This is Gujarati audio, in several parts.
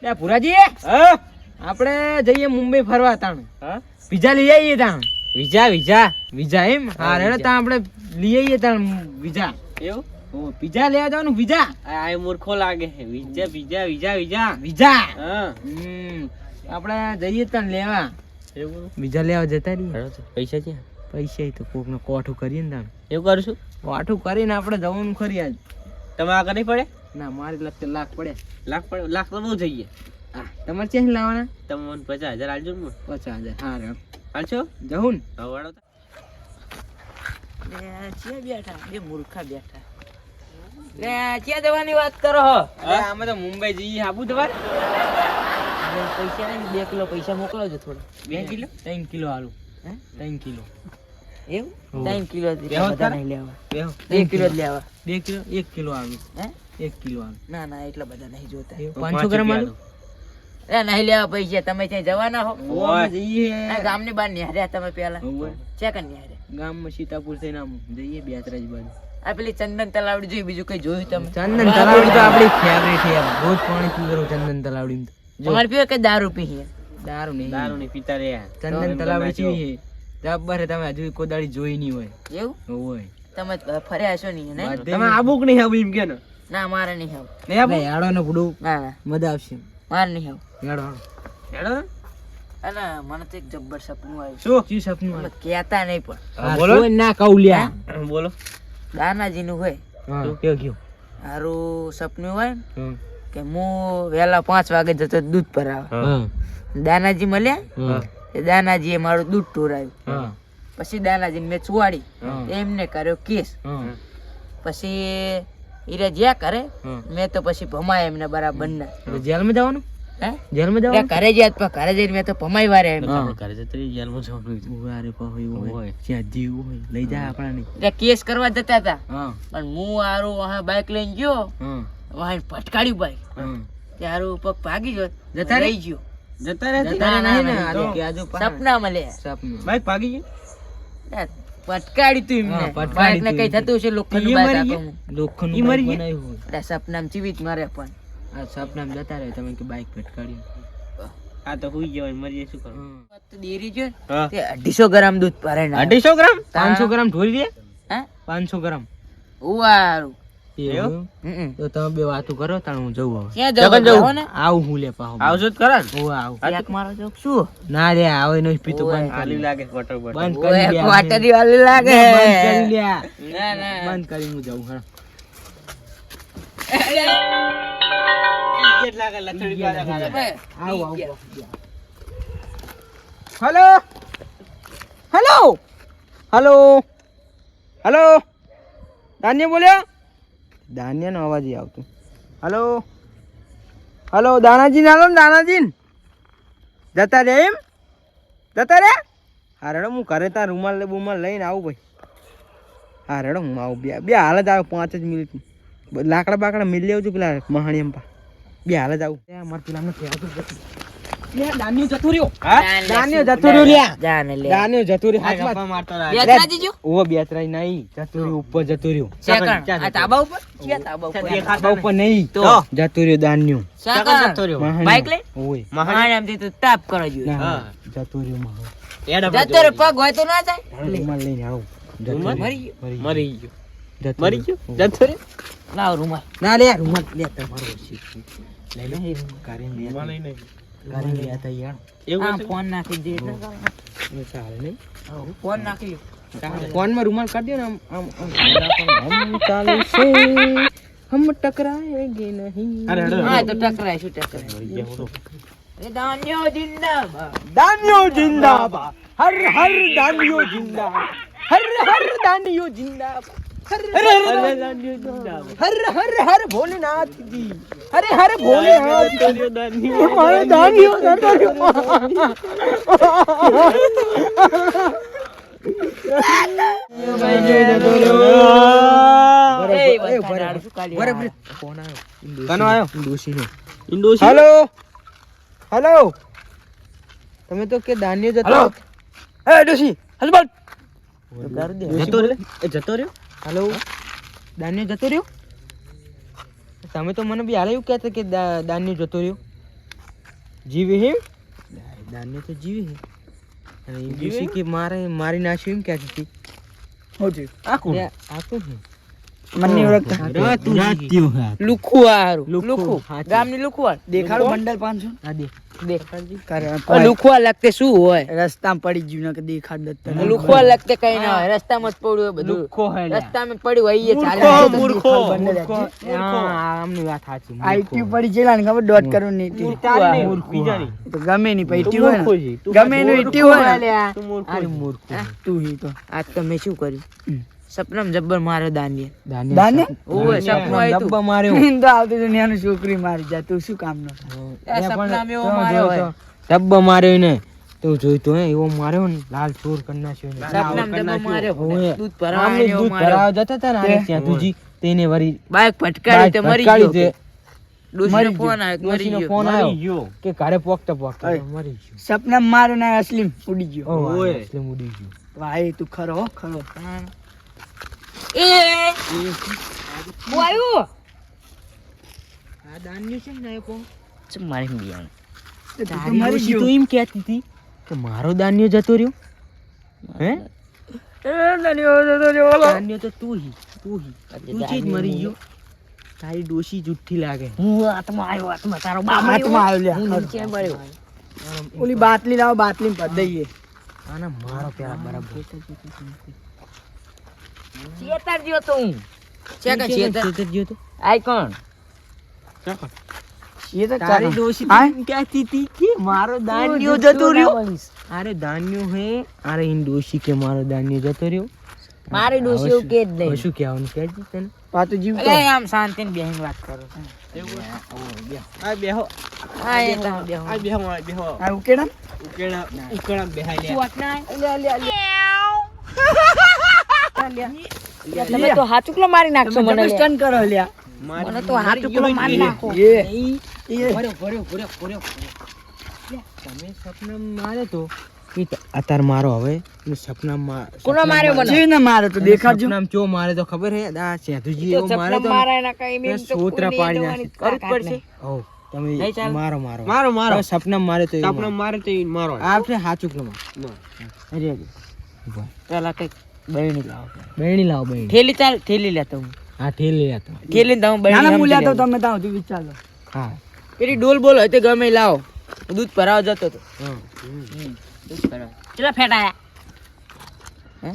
એ ભુરાજી હા આપણે જઈએ મુંબઈ ફરવા તાણ હા વિઝા લઈ આવીએ તાણ વિઝા વિઝા વિઝા એમ હા રેડો તાણ આપણે લઈ આવીએ તાણ વિઝા એવું ઓ વિઝા લેવા જવાનું વિઝા આ મૂર્ખો લાગે છે visa visa visa visa visa હા આપણે જઈએ તાણ લેવા એવું વિઝા લેવા જતા રહીએ પૈસા છે પૈસા તો કોકને કોઠું કરીએ ને તાણ એવું કરશું કોઠું કરીને આપણે જવાનું ખરી આજ તમે આગળ નહીં પડે ના મારે લાખ પડે લાખ તો બહુ જઈએ હા તમારે ક્યાંથી લાવવાના તમે મને 50,000 આલજો ને 50,000 હા રેડો આલશો જવું હવે વાળો બેઠા બે મૂર્ખા બેઠા ક્યાં જવાની વાત કરો હો અમે તો મુંબઈ જઈએ આબુ તમારે પૈસા નહીં 2 કિલો પૈસા મોકલાવજો થોડા 2 કિલો 3 કિલો આલુ હે 3 કિલો એવું ઓહ. 3 કિલો બેહો બધા તારે? નહીં લેવા બેહો 2 કિલો જ લેવા 2 કિલો 1 કિલો આલુ હે 1 કિલો આલુ ના ના એટલા બધા નહીં જોતા તો 500 ગ્રામ આલુ એ નહીં લેવા પૈસા તમે ત્યાં જવાના હો ઓય. જઈએ ગામની બહાર નિહાર્યા તમે પેલા ઓય. ચેકન નિહાર્યા ગામમાં સીતાપુર થઈને આમ જઈએ બેતરાજ બાજુ આ પેલી ચંદન તલાવડી જોઈ બીજું કઈ જોયું તમે ચંદન તલાવડી તો આપણી ફેવરેટ છે રોજ પાણી પી કરું ચંદન તલાવડી તમારે પીવે કે દારૂ પીએ દારૂ નહીં પીતા રે ચંદન તલાવડી ચીવી જબ્બર છે તમે હજુ કોદાળી જોઈ નહીં હોય એવું હોય તમે ફર્યા છો નહીં ને તમે આબુક નહીં આબુ એમ કે ને ના મારે નહીં આવું નહીં આબુ યાડો ને પુડું ના ના મજા આવશે મારે નહીં આવું યાડો યાડો અને મને તો એક જબ્બર સપનું આવ્યું શું કી સપનું તમે કહેતા નહીં પણ બોલો ના કૌલ્યા બોલો દાનાજી નું હોય શું કયો કયો હારું સપનું હોય ને કે હું વહેલા 5 વાગે જતો દૂધ ભરાવા દાનાજી મળ્યા એ દાનાજીએ મારું દૂધ ઢોરાયું પછી દાનાજીને મેં છુવાડી એમને કર્યો કેસ પછી ઈરે જ્યાં કરે મેં તો પછી ભમાય એમને બરાબર ના જેલમાં જવાનું હે જેલમાં ત્યાં ઘરે જ્યાં પણ ઘરે જઈને મેં તો ભમાઈ વારે એમ ઘરે જતો જેલમાં જવાનું અરે હોય જ્યાં જીવ હોય લઈ જાય આપણાને ત્યાં કેસ કરવા જતા હતા હા પણ હું હારું વહા બાઇક લઈને ગયો વહા ભટકાડ્યું બાઇક ત્યાં હારું પગ ભાગી ગયો જતા રહી ગયો જતા નહીં ને સપના મળે સપનું બાઈક ભાગી ગઈ પટકાડી તું એમને પટકાડી બાઇક ને તું. કઈ થતું છે લોખંડનું ઈ બાઇક મરી આપું. લોખંડનું ઈ મરી બાઈક ગયા? બનાવ્યું હોય. એટલે સપનામાં જીવિત મરે પણ આ સપનામાં જતા રહે તમે કે બાઈક ભટકાડી આ તો હુઈ ગયો મરી શું કરું તો ડેરી જો ને, હા. તે 250 ગ્રામ દૂધ ભરે ને 250 ગ્રામ તા- 500 ગ્રામ ઢોરી દે હે 500 ગ્રામ ઉવારું એવું હમ. તો તમે બે વાતો કરો તાણ હું જઉં હવે ક્યાં જવું જાઓ ને આવું હું લે પાહો આવજો જ કરા ઓય આવ એક મારો જોક શું ના રે આવે નહીં પીતો ઓય. બંધ કરી લાગે ક્વાર્ટર બંધ ઓય, કરી લે ક્વાર્ટરી વાળી લાગે બંધ કરી લે ના ના બંધ કરી હું જાઉં હા હેલો હેલો હેલો હેલો દાન્ય બોલ્યા દાન્ય નો અવાજ ય આવતો હેલો હેલો દાનાજી હાલો ને દાનાજી જતા રે એમ જતા રે હા રેડો હું ઘરે તાર રૂમાલ બુમાલ લઈને આવું ભાઈ હા રેડો હું આવું બે હાલ જ આવું 5 જ મિનિટ લાકડા બાકડા મિલ લેવું છું પેલા મહાણી એમ બે હાલ જ આવું મારે પેલા ને કહેતું દાન્યો જતો રહ્યો દાન્યો જતો રહ્યો લ્યા જાને લે દાન્યો જતો રહ્યો હાથમાં બેસરાજી જો ઓ બેતરાઈ નહીં જતો રહ્યો ઉપર જતો રહ્યો સેકન્ડ આ તાબા ઉપર ક્યાં તાબા ઉપર ખાતા ઉપર નહીં તો જતો રહ્યો દાન્યો સેકન્ડ બાઈક લઈ ઓય મહાન એમ તો તાપ કરો જો ના જતો રહ્યો મહાણ જતો રે પગ હોય તો ના જાય રૂમાલ લઈને આવું મરી મરી ગયો મરી ગયો જતો રે લાવ રૂમાલ ના લે રૂમાલ લે તમારો લઈ લે કારીન લે કારીન લે આતા યાર આ ફોન નાખી દે એટલે ચાલે નહીં ફોન નાખી ફોન માં રૂમાલ કાઢ દો ને આમ હમ ચાલે છે હમ ટકરાએંગે નહીં હા તો ટકરાય શું ટકરાય એ દાન્યો જિંદાબાદ દાન્યો જિંદાબાદ હર હર દાન્યો જિંદાબાદ હર હર દાન્યો જિંદાબાદ હર હર દાન્યો જિંદાબાદ હર હર હર ભોલેનાથ જી હરે હર ભોલેનાથ દાન્યો મારો દાન્યો હેલો હેલો તમે તો કે દાન્યો જતો એ ડોશી હસબટ જતો રહ્યો હેલો દાન્યો જતો રહ્યો તમે તો મને બી હાલ એવું કહેતા કે દાન્યો જતો રહ્યો જીવે હે દાન્ય તો જીવે હે અને એ દિવસે કે મારી નાખ્યું એમ ક્યાં હતી આ કોણ હે મને ઓળખતા રાત્યો હે લુખું ગામની લુખુઆ દેખાડો બંડલ 500 હા લુખુઆ લગતે શું હોય રસ્તામાં પડી ગયું ને કે દેખાડ દત્ત લુખુઆ લગતે કઈ ના હોય રસ્તામાં જ પડ્યું હોય બધું રસ્તામાં પડ્યું હોય એ ચાલે આમની વાત સાચી આઈટી પડી જેલા ને ખબર 1.5 કરોડ ની બીજાની તો ગમે ની પૈટી હોય ને ગમે નું ઈટી હોય અરે મૂર્ખ તું હી તો આજ તો મેં શું કર્યું સપનામાં જબ્બર માર્યો દાન્ય ઓય સપનું આવ્યું જબ્બર માર્યો તો આવતી દુનિયાની છોકરી મારી જાય તું શું કામ નો સપનામાં એવો માર્યો હોય જબ્બર માર્યો ને તો જોઈતો હે એવો માર્યો ને લાલ ચોર કરી નાખ્યો ને સપનામાં જબ્બર માર્યો દૂધ ભરાવા જતા હતા ને ત્યાં તુજી તેને વરી બાઈક ફટકારી તે મરી ગયો ડોશીનો ફોન આવ્યો કે ઘરે પોકતા મરી ગયો સપનામાં માર્યો ને અસલીમ ઉડી ગયો ઓય અસલીમ ઉડી ગયો ભાઈ તું ખરો એ બોયું આ દાન્યુ છે ને કો ચમ મારી બિયાણ તારી તું એમ કહેતી હતી કે મારો દાન્યો જતો રહ્યો હે દાન્યો તો તું જ મરી ગયો તારી ડોશી જુઠ્ઠી લાગે હું આત્મા તારો બાપ આવ્યો લે હું નીચે મળ્યો ઓલી બાટલી લાવો બાટલી પર દઈએ આના મારો પેલા બરાબર શેતર જ્યો તો હું શેતર જ્યો તો આઈ કોણ તારી ડોશી એમ કહેતી હતી કે મારો દાન્યો જતો રહ્યો અરે દાન્યો હે અરે ઇન ડોશી કે મારો દાન્યો જતો રહ્યો મારી ડોશી એવું કે જ નહીં શું કહેવાનું કહેજી તને પાતો જીવ અલે આમ શાંતિને બેહીને વાત કરો આ બેહો આ બેહો આ ઉકેડા બેહાઈ લે તમે તો હાચુકલો મારી નાખશો મને સ્ટન કરો લ્યા મને તો હાચુકલો મારી નાખો તમે સપના મારે તો અત્યારે મારો હવે સપના કોનો માર્યો મને જે ના મારે તો દેખાડજો સપનામ ચો મારે તો ખબર હે આ સેધુજી એવો મારે તો મારા ના કઈ મેં તો સોતરા પાડી નાખી કરવું પડશે હો તમે મારો સપના મારે તો મારો આપણે હાચુકલો અરે પેલા કઈ બહેણી લાવો થેલી લેતો હું હા થેલી લેતો થેલી તો બહેણી નાના મુલ્યા તો તમે તાવ તું વિચારો હા પેલી ડોલ બોલો તે ગમે લાવો દૂધ ભરાવા જતો તો દૂધ ભરાવા ચલા ફેટાયા હે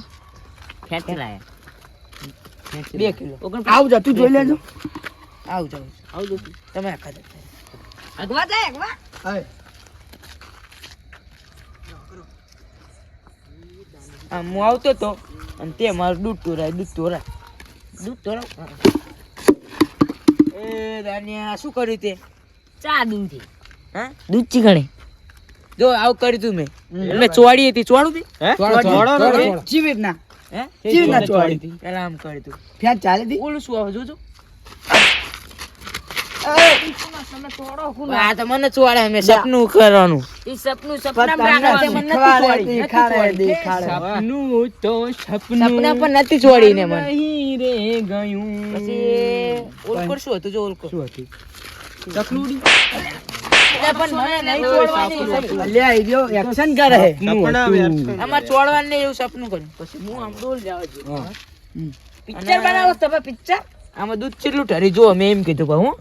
ફેટાયા 2 કિલો આવ જા તું જોઈ લેજો આવ તમે આખા અગવા જાય અગવા હાય હું આવતો તો અને તે મારું દૂધ તોરાય એ દાનિયા શું કર્યું તે ચા દૂધી હા દૂધ ચીકણી જો આવું કર્યું તું મેં ચોડી હતી ચોડું હતી જીવિત ના ચોડી હતી પેલા આમ કર્યું તું ફેર ચાલે હતી ઓલું શું આવે જોજો આ તો મને ચોડે મેં સપનું કરવાનું એ સપનું સપના પણ નથી ચોડી ને મને રે ગયું પછી ઓલકોર શું હતું જો ઓલકોર શું હતું ચકલુડી પણ મને નહીં ચોડવાની લે આઈ ગયો એક્શન કરે અમાર ચોડવાનું નહીં એવું સપનું કર્યું પછી હું આમ ડોલ જાવ છું પિક્ચર બનાવો તમે પિક્ચર આમાં દૂધ કેટલું ઠરી જો મેં એમ કીધું કહું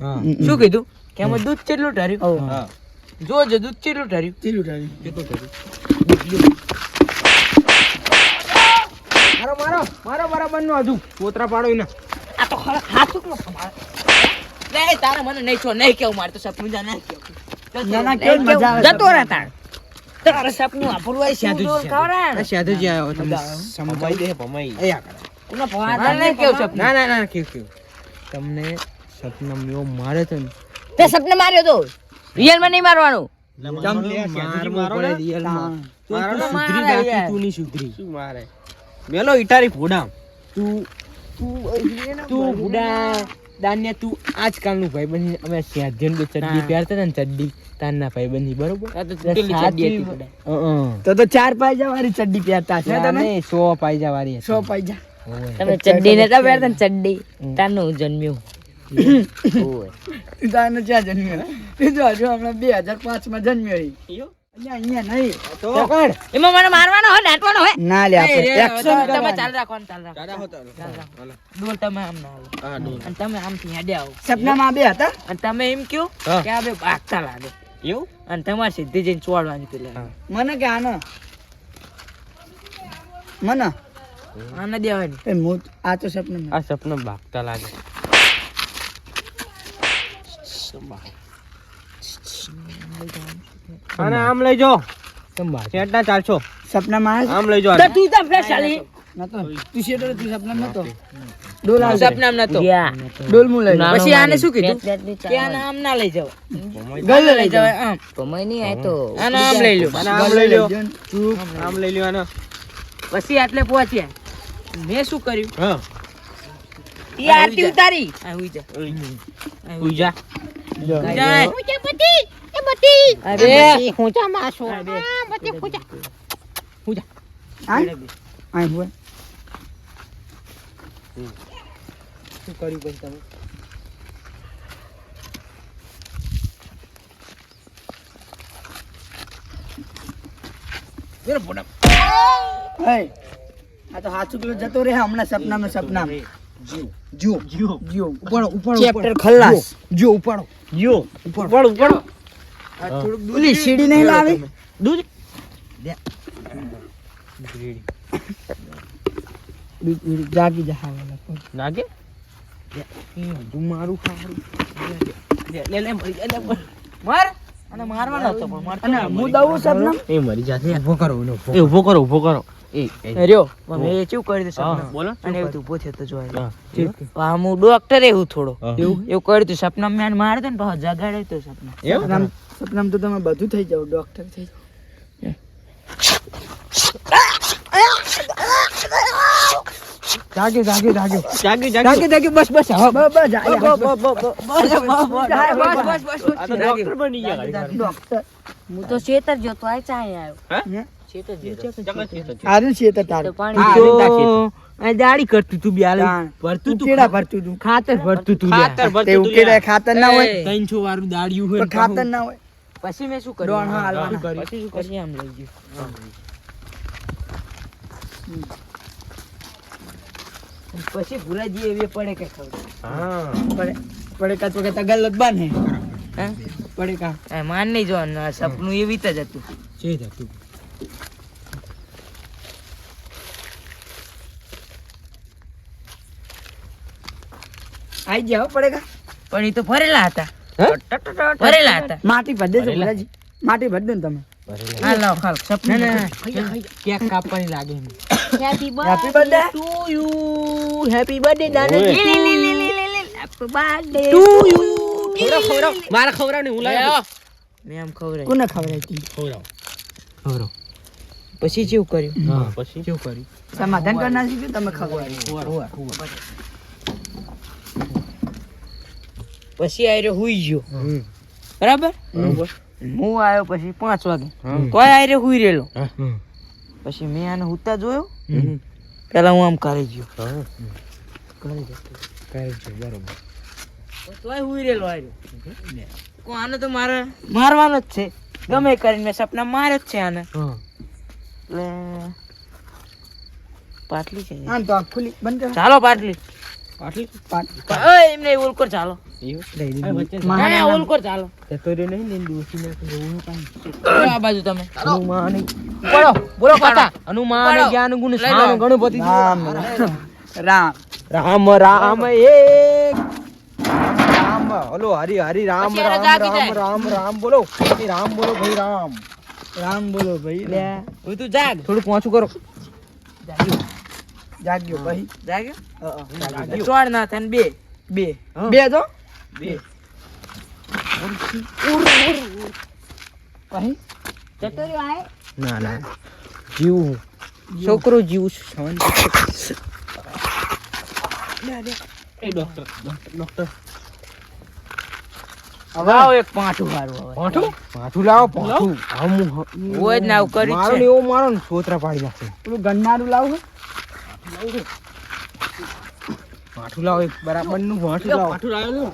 શું કીધું કે આમાં દૂધ કેટલું ઠર્યું જોજો દૂધ કેટલું ઠર્યું મારો બરાબર નું હજુ પોતરા પાડો ને આ તો હાથું નો સમાર લે તારે મને નહીં છો નહીં કેવું મારે તો સપનું જા નહીં કેવું જતો રહે તારે સપનું આપણું હોય સાધુજી આવ્યો તમે સમજાઈ દે ભમાઈ આયા કરે તમને ભવા નહીં કેવું સપનું ના કેવું તમને સપના મેં મારે તો તે સપને માર્યો તો રિયલ માં નહીં મારવાનું મેલો ઇટારી ફોડા તું ફોડા દાન્યા તું આજકાલ નું ભાઈ બની અમે સેજન બે ચડ્ડી પહેરતા ને ચડ્ડી તારના ભાઈ બની બરોબર તો 4 પાયજા વાળી ચડ્ડી પહેરતા છે તમે 100 પાયજા વાળી 100 પાયજા તમે ચડ્ડી નતા પહેરતા ને ચડ્ડી તારનું જન્મ્યું દાનો જ્યાં જન્મ્યો એ તો હજુ હમણાં 2005 માં જન્મ્યો અહીંયા નહીં તો એમાં મને મારવાનો હોય દાંટવાનો હોય ના લે આપણે એક્શન તમે ચાલ રાખો ડોલ તમે આમ ના આવો અને તમે આમથી હેડે આવો સપનામાં બે હતા અને તમે એમ કયો કે આ બે ભાગતા લાગે એવું અને તમારે સીધી જઈને ચોડવાની પેલા મને કે આનો મને આને દેવાની એ હું આ તો સપનામાં આ સપના ભાગતા લાગે અને આમ લઈ જો ચેટના ચાલશો સપનામાં આમ લઈ જો તો તું તો ફ્રેશ ચાલી નતો તું શેટર તું સપનામાં નતો ડોલ આલ સપનામાં નતો ડોલ મુ લઈ પછી આને શું કીધું કે આને આમ ના લઈ જાવ ગલે લઈ જાવ આમ કમાઈ નહીં આય તો આને આમ લઈ લો અને આમ લઈ લ્યો આમ લઈ લ્યો આને પછી આટલે પહોંચ્યા મેં શું કર્યું હા ઈ આરતી ઉતારી આ હુઈ જા પૂજા જાય અરે ઊંચા માસો આય આય હોય શું કર્યું પછી તમે હે આ તો હાચું પેલો જતો રહે હમણાં સપનામાં જીવ ઉપાડો ચેપ્ટર ખલ્લાસ જો ઉપાડો યો ઉપાડો ઉપાડો આ થોડુંક ઓલી સીડી નહીં લાવી દૂધ જાગી જા હાલા નાગે મારું ખાવાનું લે લે મરી જા લે માર અને મારવાનો હતો પણ મારતો અને હું દઉં સપનામાં એ મરી જાશે ઉભો કરો ઉભો કરો રહ્યો મેં એ ચેવું કરી દે સપના બોલો અને એવું તું પૂછે તો જોય હા આ હું ડોક્ટર એવું થોડો એવું એવું કર્યું તું સપના મેં મારે તો ને પાછો જગાડે તો સપના સપનામાં તો તમે બધું થઈ જાવ ડોક્ટર થઈ જાવ જાગે બસ બસ હા બસ ડોક્ટર બની ગયા ડોક્ટર હું તો શેતર જોતો આય ચાય આવ્યો આરું છે તો તારું દાડી કરતું તું બ્યાલ ભરતું તું કેડા ભરતું તું ખાતર ભરતું તું ખાતર ભરતું તે ઉકેડા ખાતર ના હોય 300 વાળું દાડિયું હોય પણ ખાતર ના હોય પછી મેં શું ડોણ કર્યું હા હાલવાના પછી શું કરી આમ લઈ ગયું પછી ભૂલાજી એવી પડે કે ખબર હા પડે કા તો કે ગલત બાને હે પડે કા માન નહીં જો સપનું એવી જ હતું આઈ જાવ પડે કા પણ એ તો ભરેલા હતા ભરેલા હતા માટી ભરદે છો ભરાજી માટી ભર દો ને તમે હા લાવ ખાલ સપનું કેક કાપવાની લાગે happy happy birthday to you happy birthday દાદાજી હેપી બર્થડે ટુ યુ ખવડાવ મારા ખવડાવ ને હું લાવ્યો મેં આમ ખવડાવી કોને ખવડાવી હતી ખવડાવ પછી કેવું કર્યું હા પછી કેવું કર્યું સમાધાન કરી નાખ્યું તમે ખવડાવી પછી આયરો હુઈ ગયો બરાબર બરોબર હું આવ્યો પછી 5 વાગે તોય આયરો હુઈ રહેલો હા પછી મેં આને હુતા જોયો પેલા હું આમ કરી ગયો બરોબર તોય હુઈ રહેલો આયરો કો આને તો મારે મારવાનો જ છે ગમે કરીને મેં સપના મારે જ છે આને એટલે પાટલી છે આમ તો આંખ ખુલી બંધ કર ચાલો પાટલી આટલી ઓય એમને ઓલ કર ચાલો એવું ના ઓલ કર ચાલો તો રે નહીં ને દોસ્તી ના એવું કાઈ બોલો આ બાજુ તમે હનુમાન બોલો બોલો કાકા હનુમાન જ્ઞાન ગુણ સામ ગણપતિ રામ રામ રામ રામ એક રામ હલો હરી હરી રામ પછી એને રામ જાગી રામ જાય. રામ રામ બોલો એ રામ બોલો ભાઈ રામ રામ બોલો ભાઈ લે હવે તું જાગ થોડું પહોંચું કરો જાગ્યો ભાઈ જાગ્યો ચોડ ના થાય ને બે બે બે તો બે ભાઈ ચટોરી આય ના ના જીવ છોકરો જીવ એ ડોક્ટર ડોક્ટર હવે આવો એક પાઠું મારું હવે પાઠું પાઠું લાવો પાઠું ઓય જ ના આવું કર્યું મારો છે ને એવો મારો ને સોતરા પાડી નાખે પેલું ગન્નારું લાવું માઠું લાવો એક બરાબર નું માઠું લાવો પાઠું લાવેલું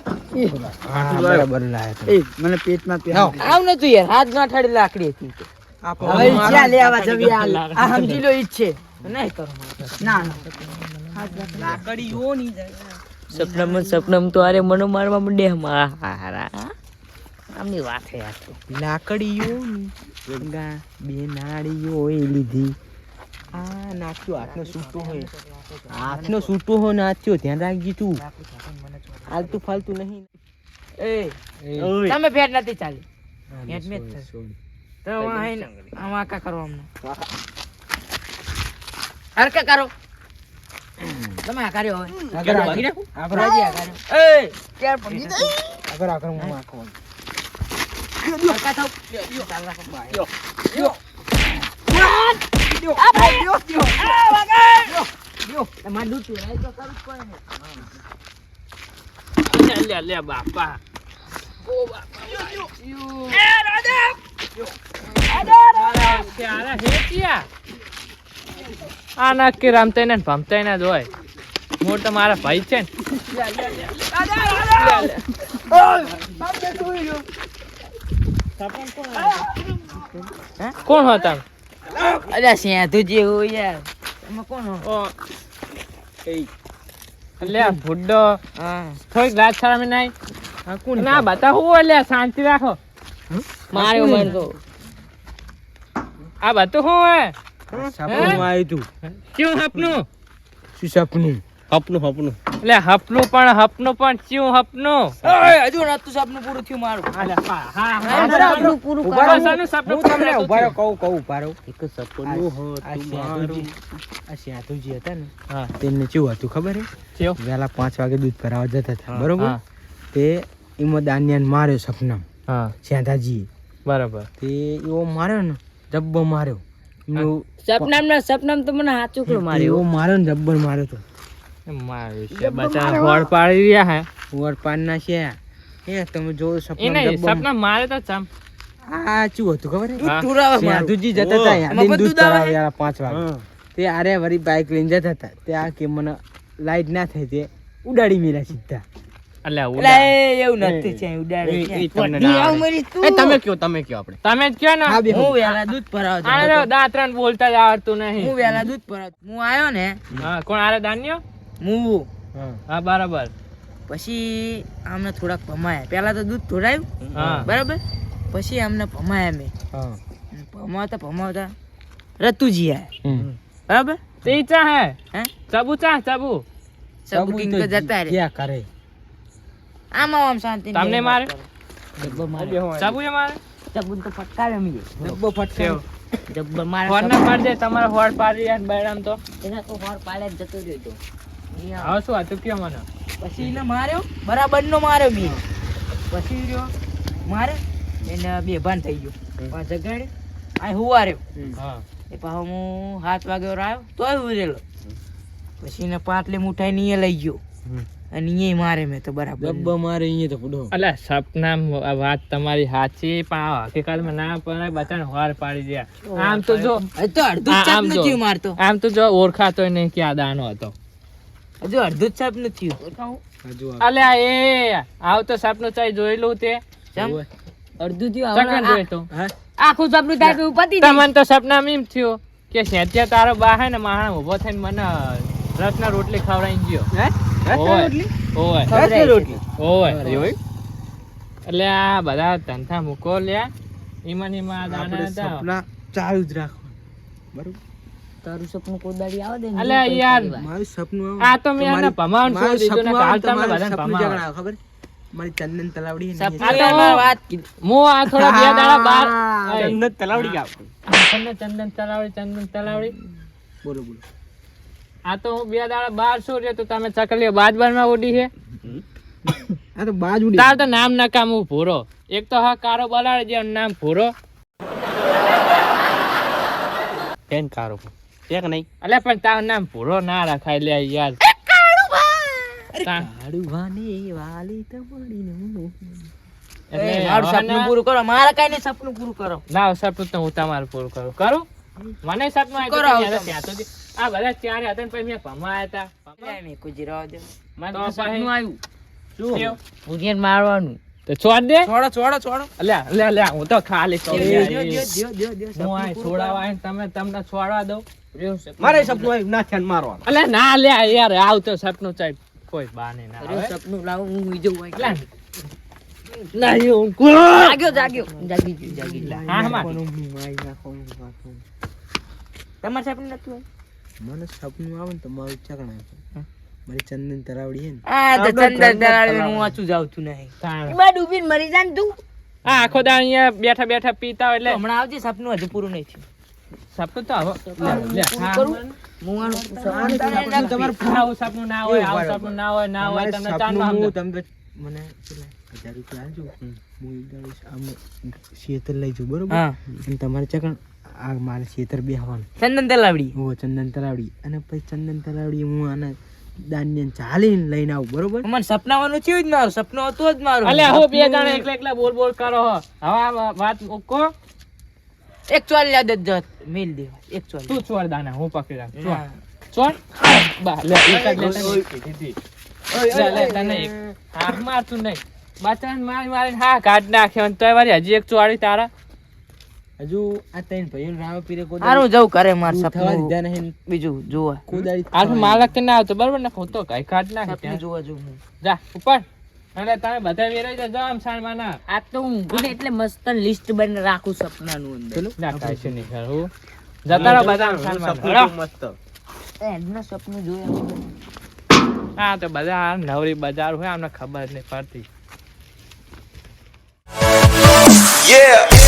હા, બરાબર લાયા એ મને પેટમાં લાવો. આવ ને તું યાર હાથ ના ઠાડી લાકડી હતી તે. આ હવે જ્યાં લેવા જવી આ સમજી લો ઈ જ છે નહીં કરો ના લાકડી યો નહીં જાય સપનામાં તો અરે મનો મારવા મંડે હારા આમની વાત હે યાર લાકડીઓ ગંગા બે નાળીઓ એ લીધી આ નાખ્યો હાથનો સૂટો હોય હાથનો સૂટો હોય નાખ્યો ધ્યાન રાખજી તું આલતું ફાલતું નહીં એ તમે ભેટ નથી ચાલી ભેટ મેં જ થશે. તો આમ આકા કરો અમને હરકા કરો તમે આ કર્યો હવે આગળ બાકી રાખો આગળ રાજી આ કર્યો એ ક્યાં પડી આગળ આગળ હું આખો હરકા થાવ ચાલ રાખો યો તમારે દૂધ પીવડાય તો કરું જ પડે ને. લે બાપા આ નક્કી રમતા ને ભમતા ને જ હોય મોર તો મારા ભાઈ છે ને કોણ હો તમે અલ્યા સેતુજી એવું યાર તમે કોણ હો? લે ભૂડો હા થોડીક લાજ શરમ નહીં ના બતા હું લે શાંતિ રાખો માર્યો મન તો આ બધું શું હે સપનું આવ્યું તું ક્યું હપનું શું સપનું લે હપનું પણ ક્યું હપનું ઓય હજુ નતું સપનું પૂરું થયું મારું આપણું પૂરું ઉભા રહો. શાનું સપનું હું તમને પૂરું ઉભા રહો, થયું? કહું ઉભા રહો. એક સપનું આ શ્યાતુજી હતા ને હા તેમને કેવું હતું ખબર હે થયો વહેલા 5 વાગે દૂધ ભરાવા જતા હતા બરોબર હા. તે એમાં દાનિયાને માર્યો સપનામાં હા શ્યાતાજીએ બરાબર તે એવો માર્યો ને જબ્બો માર્યો એનું સપનામ તો મને હાચું કરું માર્યો એવો માર્યો ને જબ્બર માર્યો તો મારું છે બચા હોડ પાડી રહ્યા હે વર પાનના છે એ તમે જો એ સપના નહીં સપના મારે તો ચમ આ શું હતું ખબર હે હા. ટુરાવા મારું શ્યાતુજી જતા હતા એમાં યાદીને બધું દૂધ દાવા હે? ભરાવા 5 વાગે તે આરે વળી બાઇક લઈને જતા હતા તે આ કે મને લાઈટ ના થઈ તે ઉડાડી મેલા સીધા અલ્યા એટલે ઉડા એવું નથી છે ઉડાડે છે. તમને ઈ ના આવું આવડે. મરી તું. તમે કયો આપણે તમે જ કયો ને હા બે હું વેલા દૂધ ભરાવા આને જતો તો દાંતરણ બોલતા જ આવડતું હું નહીં વેલા દૂધ ભરાવા હું આવ્યો ને હા કોણ આરે દાન્યો હું હા બરાબર પછી આમને થોડાક ભમાયા પેલા તો દૂધ ઢોળાયું હા બરાબર પછી આમને ભમાયા મેં હા ભમાવતા રતુજી આયા બરાબર તે ચા હે હે ચબુ સબ બુકિંગ તો જતા રે ક્યાં કરે આમ શાંતિ તમને મારે જબ્બર મારે ચબુ એ મારે જબ્બર તો ફટકારે મી ડબ્બો ફટકાયો જબ્બર મારે હોડ ના પાડ દે તમારે હોડ પાડી યાર બૈરામ તો એના તો હોર પાડે જ જતો રહ્યો તો હવે શું હતું કયો મને પછી એને માર્યો બરાબર નો માર્યો મી પછી રહ્યો મારે એને બેભાન થઈ ગયો પાંચ જગાડે આ હુવાર્યો હા એ પાછો હું 7 વાગે આવ્યો તોય ઉરેલો પછી એને પાટલી મુઠાઈ ની લઈ ગયો અને એ મારે મેં તો બરાબર ડબ્બો મારે અહીંયા તો પડો અલ્યા સપના વાત તમારી સાચી પણ આ હકીકતમાં ના પણ બચાને હોડ પાડી દે આમ તો જો હજુ તો અડધું જ આમ છાપનું જો. થયું મારતો આમ તો જો ઓળખાતો નહીં કે આ દાનો હતો હજુ અડધું જ છાપનું થયું હજુ અલ્યા એ આવ તો સપનું ચાઈ જોયેલું તે ચમ અડધું થયું ચકન જોઈ તો આખું સપનું થાય તો પતી જાય તમને તો સપના એમ થયું કે સેત્યા તારો બા હે ને માણસ ઉભો થઈને મને રસના રોટલી ખવડાવી ગયો ઓય રોટલી ઓય એટલે આ બધા ધંધા મૂકો લ્યા ઈમાન ઈમાં દાણા હતા સપના ચાલુ જ રાખવાનું બરોબર તારું સપનું કોદાડી આવે દે ને અલ્યા યાર મારું સપનું આ તો મેં આને ભમાવાનું છોડી દીધું ને હાલ તમને બધાને સપનું ભમાવો. જગણા ખબર મારી ચંદન તલાવડી હે ને સપનું આ તો એમાં વાત કીધી. હું આ થોડા બે દાડા બાર ચંદન તલાવડી ગાવ ચંદન તલાવડી બોલો બોલો આ તો હું બે દાડા બાર છું રે તો તમે ચકલીઓ બાજબારમાં ઉડી છે આ તો બાજ ઉડી તાર તો નામ નકામું ભૂરો એક તો હા કારો બલાડે જે નામ ભૂરો કેન કારો એક નહીં અલે પણ તાર નામ ભૂરો ના રખાય લે યાર કાળુવાની વાલી તમારી એટલે એ, મારું હવે સપનું પૂરું કરો મારે કઈ નહીં સપનું પૂરું કરો ના સપનું તો હું તમારું પૂરું કરું મને સપનું આવ્યું કરો કે હવે યાર તમે. ત્યાં સુધી આ બધા ચારે હતા ને પછી મેં ભમાયા હતા. એટલે મેં કોઈ જીરાવા દે. મને તો તો સપનું પછી- આવ્યું શું? ભૂરિયાને મારવાનું. તો છોડ દે. છોડો. અલ્યા હું તો ખાલી છું. દ્યો. હું આ છોડાવા આવીને તમને છોડવા દઉં. મારે સપનું આવ્યું ના થયા મારવાનું. અલ્યા ના લે યાર આવતો સપનું ચાલ કોઈ બાને ના આવે. સપનું લાવું હું ઊંઘી જઉં હોય. અલ્યા, નહીં હું જાગી ગયું. હા માં તમારે સપનું નતું હોય? મને સપનું આવે ને તો મારું ચકણા મારી ચંદન તરાવડી હે ને આ તો ચંદન દલાળી હું વાંચું જાઉં છું નહીં. તાણ. એમાં ડૂબીને મરી જા ને તું. આ આખો દા અહીંયા બેઠા બેઠા પીતા હોય એટલે હમણાં આવજે, સપનું હજુ પૂરું નહીં થયું. સપનું તો હવે લે, હા. મુવાનું આવું સપનું ના હોય આવું સપનું ના હોય તમારે તમને સપનું ચાંદમાં હું સમજાય. તમને મને પેલા 1000 રૂપિયા આલજો હું એક દાડો આમ શેતર લઈ જાઉં બરોબર હા. અને તમારે ચકણ આ મારે શેતર બેહવાનું ચંદન દલાવડી. હો ચંદન તલાવડી અને પછી ચંદન તલાવડી હું આને દાન્ય ચાલીને લઈને આવું બરોબર મને સપનાવાનું થયું જ મારું, સપનું હતું જ મારું. અલ્યા હું બે જણા એકલા બોલ કરો હો. હવે આ વાત મૂકો. એક ચોલ યાદ જ જત મેલ દેવા. એક ચોલ. તું છોડ દાના હું પકડી રાખ. હા. છોડ બા લે એક જ લે તને. લે તને એક. હા માર તું નહીં બાચાને મારીને હા કાઢ નાખ્યો અને તોય વારી હજી એક ચોળી તારા. હજુ આ ત્રણ ભાઈઓ રામ પીરે હારું જવું કરે માર થવા સપનું દીધા નહીં બીજું જોવા. કોદાળી આ તો માલક કે ના આવતો બરોબર ને હું તો કઈ કાઢ નાખી સપનું ત્યાં. જોવા જવું હું. જા ઉપર અને તમે બધા વેરાઈ જાઓ આમ સાણમાં ના. આ તો ઊંઘું ને એટલે મસ્ત લિસ્ટ બનાવીને રાખું સપનાનું અંદર. ના કાંઈ છે નહીં ખરું. જતા રહો બધા આમ સાણમાં. હળો. મસ્ત એમનું સપનું જોયું. હા તો બધા આ નવરી બજાર હોય અમને ખબર જ નહીં પડતી. Yeah.